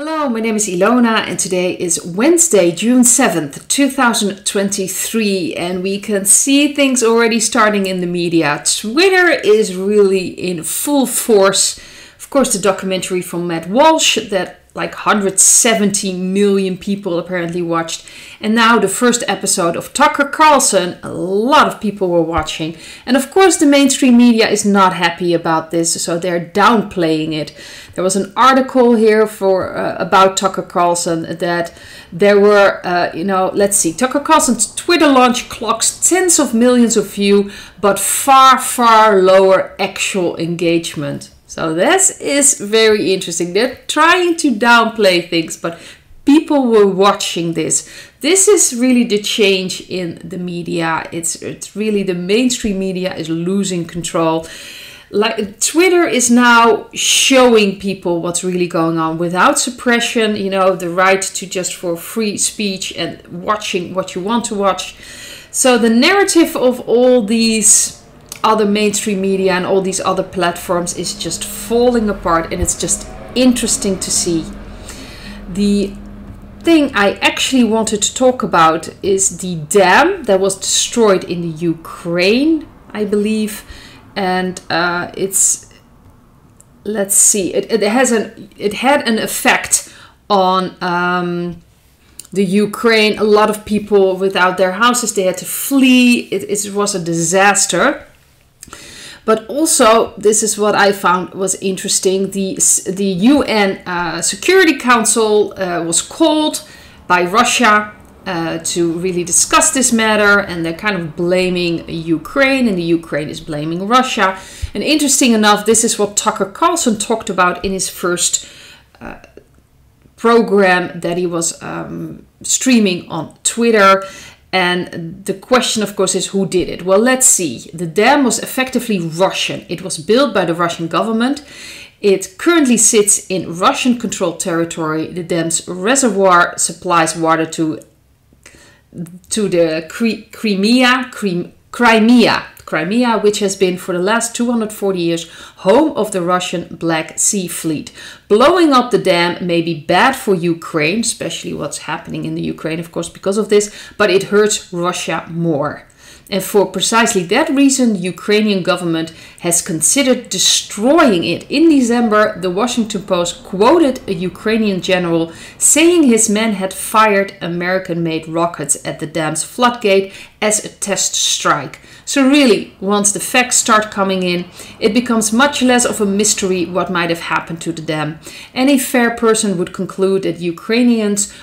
Hello, my name is Ilona and today is Wednesday, June 7th, 2023, and we can see things already starting in the media. Twitter is really in full force. Of course, the documentary from Matt Walsh that like 170 million people apparently watched. And now the first episode of Tucker Carlson, a lot of people were watching. And of course the mainstream media is not happy about this, so they're downplaying it. There was an article here about Tucker Carlson that there were, let's see, Tucker Carlson's Twitter launch clocks tens of millions of views, but far, far lower actual engagement. So this is very interesting. They're trying to downplay things, but people were watching this. This is really the change in the media. It's really the mainstream media is losing control. Like Twitter is now showing people what's really going on without suppression, the right to just for free speech and watching what you want to watch. So the narrative of all these other mainstream media and all these other platforms is just falling apart, and it's just interesting to see. The thing I actually wanted to talk about is the dam that was destroyed in the Ukraine, I believe, and let's see, it had an effect on the Ukraine. A lot of people without their houses, they had to flee. It was a disaster. But also, this is what I found was interesting. The UN Security Council was called by Russia to really discuss this matter, and they're kind of blaming Ukraine, and the Ukraine is blaming Russia. And interesting enough, this is what Tucker Carlson talked about in his first program that he was streaming on Twitter. And the question, of course, is who did it? Well, let's see. The dam was effectively Russian. It was built by the Russian government. It currently sits in Russian-controlled territory. The dam's reservoir supplies water to the Crimea, which has been for the last 240 years home of the Russian Black Sea Fleet. Blowing up the dam may be bad for Ukraine, especially what's happening in the Ukraine, of course, because of this, but it hurts Russia more. And for precisely that reason, the Ukrainian government has considered destroying it. In December, the Washington Post quoted a Ukrainian general saying his men had fired American-made rockets at the dam's floodgate as a test strike. So really, once the facts start coming in, it becomes much less of a mystery what might have happened to the dam. Any fair person would conclude that Ukrainians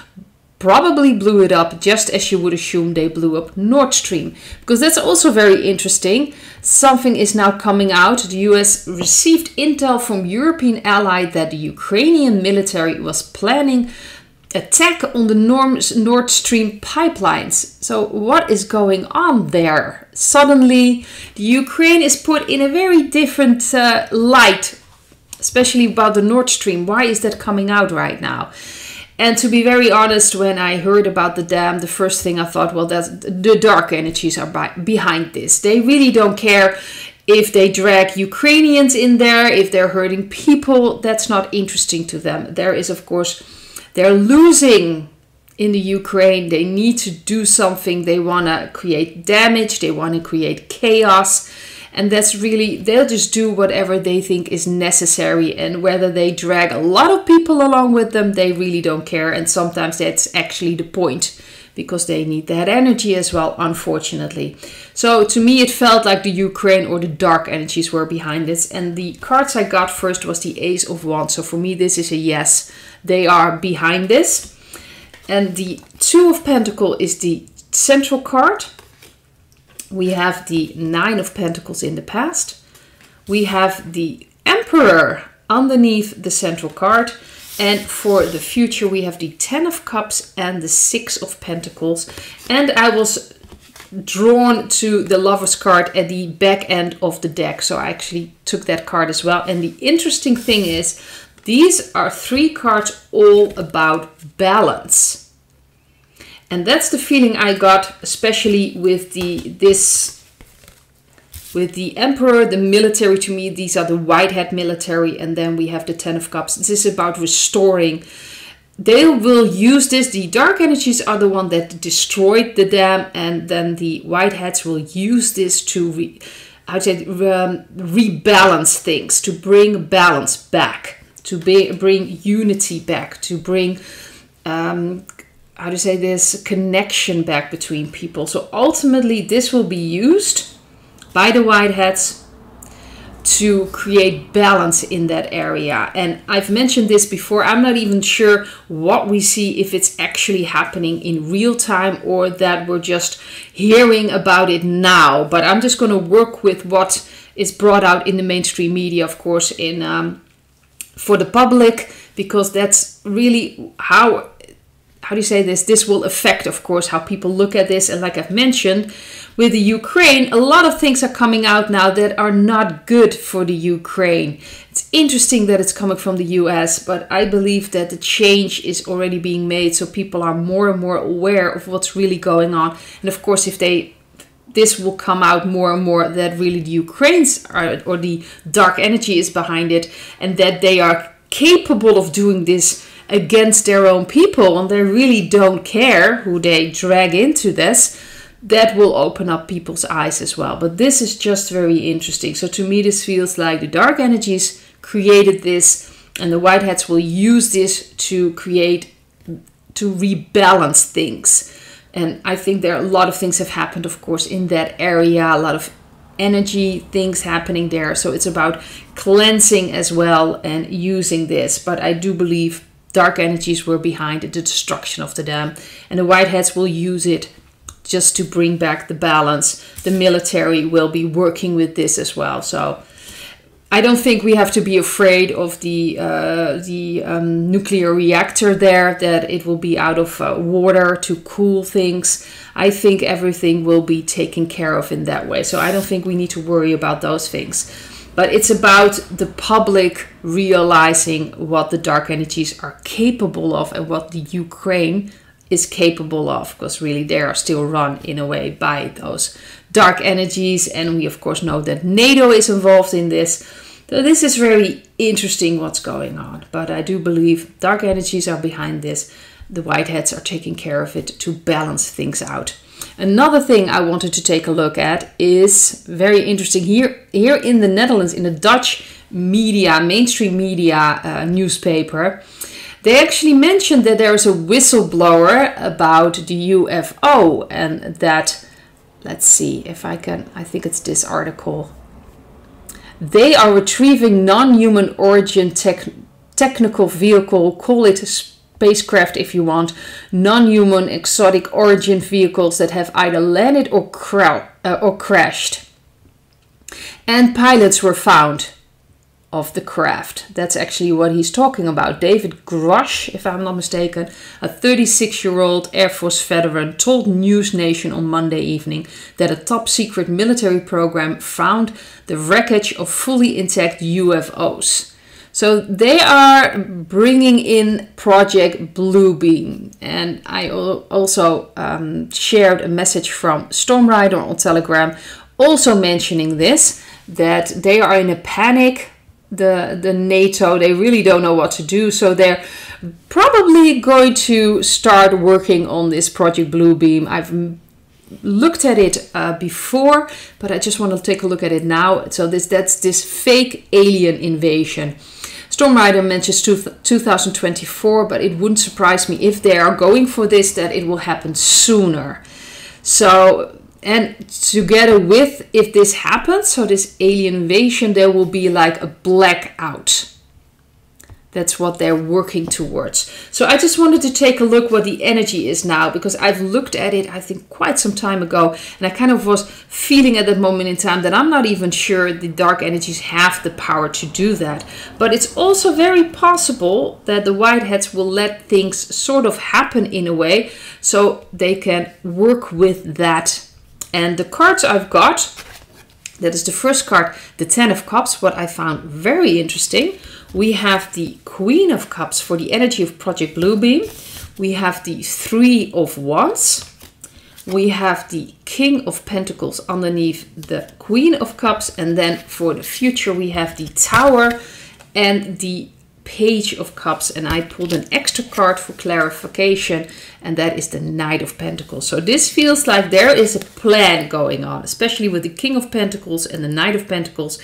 probably blew it up just as you would assume they blew up Nord Stream. Because that's also very interesting. Something is now coming out. The US received intel from European ally that the Ukrainian military was planning attack on the Nord Stream pipelines. So what is going on there? Suddenly, the Ukraine is put in a very different light, especially about the Nord Stream. Why is that coming out right now? And to be very honest, when I heard about the dam, the first thing I thought, well, the dark energies are behind this. They really don't care if they drag Ukrainians in there, if they're hurting people. That's not interesting to them. There is, of course, they're losing in the Ukraine. They need to do something. They want to create damage. They want to create chaos. And that's really, they'll just do whatever they think is necessary. And whether they drag a lot of people along with them, they really don't care. And sometimes that's actually the point, because they need that energy as well, unfortunately. So to me, it felt like the Ukraine or the dark energies were behind this. And the cards I got first was the Ace of Wands. So for me, this is a yes. They are behind this. And the Two of Pentacles is the central card. We have the Nine of Pentacles in the past. We have the Emperor underneath the central card. And for the future, we have the Ten of Cups and the Six of Pentacles. And I was drawn to the Lover's card at the back end of the deck. So I actually took that card as well. And the interesting thing is, these are three cards all about balance. And that's the feeling I got, especially with the Emperor, the military. To me, these are the white hat military, and then we have the Ten of Cups. This is about restoring they will use this. The dark energies are the one that destroyed the dam, and then the whiteheads will use this to rebalance things, to bring balance back, to bring unity back, to bring this connection back between people. So ultimately this will be used by the whiteheads to create balance in that area. And I've mentioned this before, I'm not even sure what we see, if it's actually happening in real time or that we're just hearing about it now. But I'm just going to work with what is brought out in the mainstream media, of course, in for the public, because that's really how do you say this? This will affect, of course, how people look at this. And like I've mentioned, with the Ukraine, a lot of things are coming out now that are not good for the Ukraine. It's interesting that it's coming from the US, but I believe that the change is already being made, so people are more and more aware of what's really going on. And of course, if this will come out more and more, that really the Ukrainians are, or the dark energy is behind it, and that they are capable of doing this against their own people, and they really don't care who they drag into this. That will open up people's eyes as well. But this is just very interesting. So to me, this feels like the dark energies created this, and the whiteheads will use this to rebalance things. And I think there are a lot of things have happened, of course, in that area, a lot of energy things happening there. So it's about cleansing as well and using this. But I do believe dark energies were behind the destruction of the dam, and the whiteheads will use it just to bring back the balance. The military will be working with this as well. So I don't think we have to be afraid of the nuclear reactor there, that it will be out of water to cool things. I think everything will be taken care of in that way. So I don't think we need to worry about those things. But it's about the public realizing what the dark energies are capable of and what the Ukraine is capable of, because really they are still run in a way by those dark energies. And we of course know that NATO is involved in this. So this is very interesting what's going on. But I do believe dark energies are behind this. The whiteheads are taking care of it to balance things out. Another thing I wanted to take a look at is very interesting here in the Netherlands, in the Dutch media, mainstream media newspaper. They actually mentioned that there is a whistleblower about the UFO, and that, let's see if I think it's this article. They are retrieving non-human origin technical vehicle, call it a spacecraft if you want, non-human exotic origin vehicles that have either landed or crashed. And pilots were found of the craft. That's actually what he's talking about. David Grosh, if I'm not mistaken, a 36-year-old Air Force veteran, told News Nation on Monday evening that a top-secret military program found the wreckage of fully intact UFOs. So they are bringing in Project Bluebeam. And I also shared a message from Stormrider on Telegram, also mentioning this, that they are in a panic. The NATO, they really don't know what to do. So they're probably going to start working on this Project Bluebeam. I've looked at it before, but I just want to take a look at it now. So that's this fake alien invasion. Stormrider mentions 2024, but it wouldn't surprise me if they are going for this, that it will happen sooner. So, and together with, if this happens, so this alien invasion, there will be like a blackout. That's what they're working towards. So I just wanted to take a look what the energy is now, because I've looked at it, I think, quite some time ago. And I kind of was feeling at that moment in time that I'm not even sure the dark energies have the power to do that. But it's also very possible that the whiteheads will let things sort of happen in a way so they can work with that. And the cards I've got, that is the first card, the 10 of Cups, what I found very interesting. We have the Queen of Cups for the energy of Project Bluebeam. We have the 3 of Wands. We have the King of Pentacles underneath the Queen of Cups. And then for the future, we have the Tower and the Page of Cups, and I pulled an extra card for clarification, and that is the Knight of Pentacles. So this feels like there is a plan going on, especially with the King of Pentacles and the Knight of Pentacles.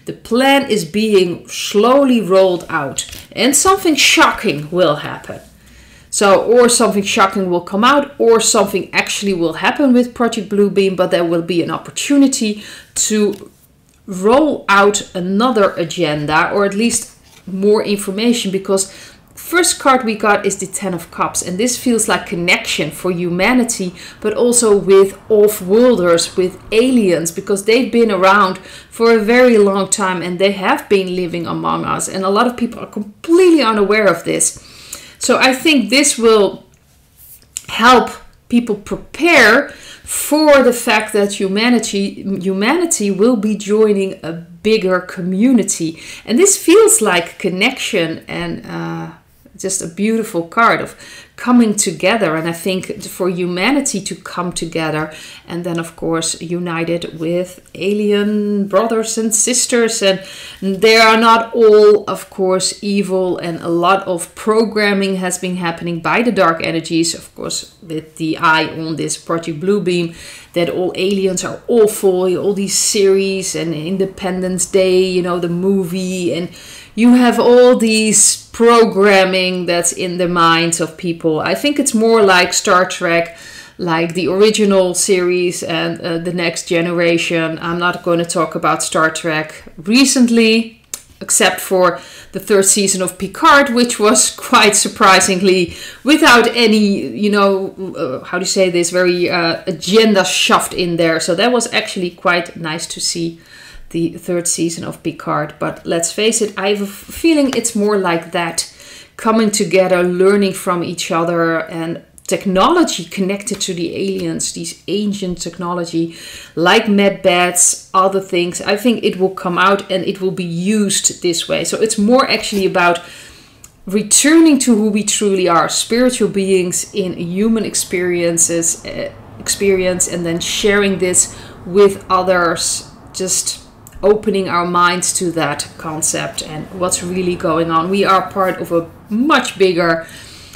The plan is being slowly rolled out, and something shocking will happen. So, or something shocking will come out, or something actually will happen with Project Bluebeam, but there will be an opportunity to roll out another agenda, or at least more information, because first card we got is the Ten of Cups, and this feels like connection for humanity, but also with off-worlders, with aliens, because they've been around for a very long time and they have been living among us, and a lot of people are completely unaware of this. So I think this will help people prepare for the fact that humanity will be joining a bigger community. And this feels like connection and just a beautiful card of coming together. And I think for humanity to come together, and then of course united with alien brothers and sisters, and they are not all of course evil, and a lot of programming has been happening by the dark energies, of course with the eye on this Project Bluebeam, that all aliens are awful, all these series and Independence Day, you know, the movie, and you have all these programming that's in the minds of people. I think it's more like Star Trek, like the original series and the Next Generation. I'm not going to talk about Star Trek recently, except for the third season of Picard, which was quite surprisingly without any, you know, how do you say this, very agenda shoved in there. So that was actually quite nice to see, the third season of Picard. But let's face it, I have a feeling it's more like that, coming together, learning from each other, and technology connected to the aliens, these ancient technology like med beds, other things. I think it will come out and it will be used this way. So it's more actually about returning to who we truly are, spiritual beings in human experience, and then sharing this with others, just opening our minds to that concept and what's really going on. We are part of a much bigger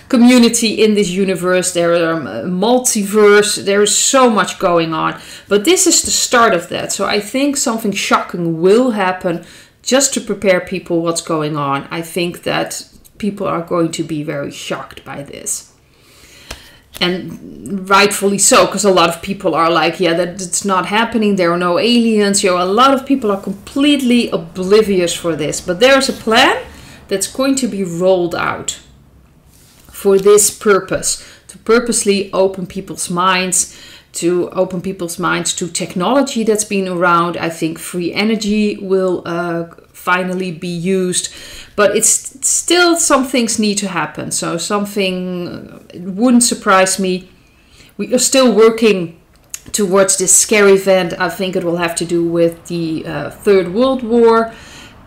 community in this universe. There are multiverse, there is so much going on, but this is the start of that. So I think something shocking will happen just to prepare people what's going on. I think that people are going to be very shocked by this. And rightfully so, because a lot of people are like, yeah, that it's not happening, there are no aliens. You know, a lot of people are completely oblivious for this. But there's a plan that's going to be rolled out for this purpose, to purposely open people's minds, to technology that's been around. I think free energy will finally be used, but it's still, some things need to happen. So something, it wouldn't surprise me. We are still working towards this scary event. I think it will have to do with the Third World War.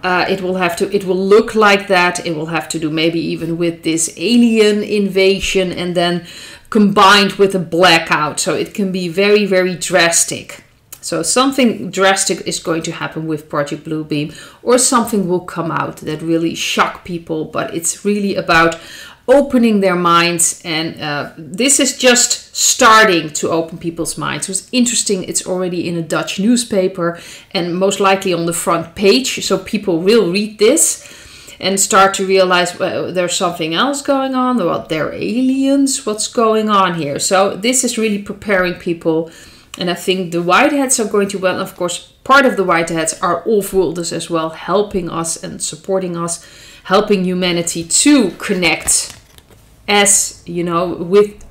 It will look like that. It will have to do maybe even with this alien invasion, and then combined with a blackout. So it can be very, very drastic. So something drastic is going to happen with Project Bluebeam, or something will come out that really shock people. But it's really about opening their minds, and this is just starting to open people's minds. So it's interesting, it's already in a Dutch newspaper and most likely on the front page, so people will read this and start to realize, well, there's something else going on, well, they're aliens, what's going on here? So this is really preparing people, and I think the Whiteheads are going to, well, of course, part of the Whiteheads are off-worlders as well, helping us and supporting us, helping humanity to connect, as you know, with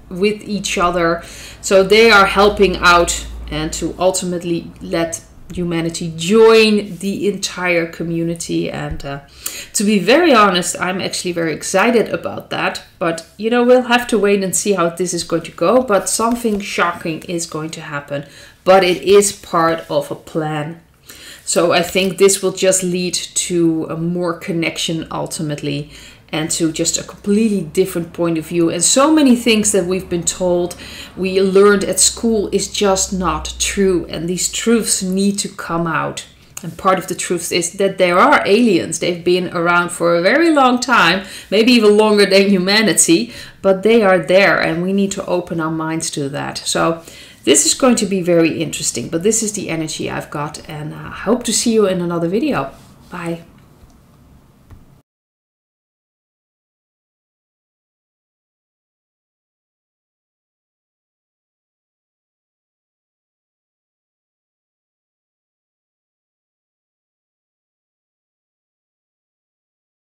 each other. So they are helping out and to ultimately let humanity join the entire community. And to be very honest, I'm actually very excited about that. But you know, we'll have to wait and see how this is going to go. But something shocking is going to happen, but it is part of a plan. So I think this will just lead to a more connection ultimately, and to just a completely different point of view. And so many things that we've been told, we learned at school, is just not true. And these truths need to come out. And part of the truth is that there are aliens. They've been around for a very long time, maybe even longer than humanity, but they are there and we need to open our minds to that. So this is going to be very interesting, but this is the energy I've got, and I hope to see you in another video. Bye.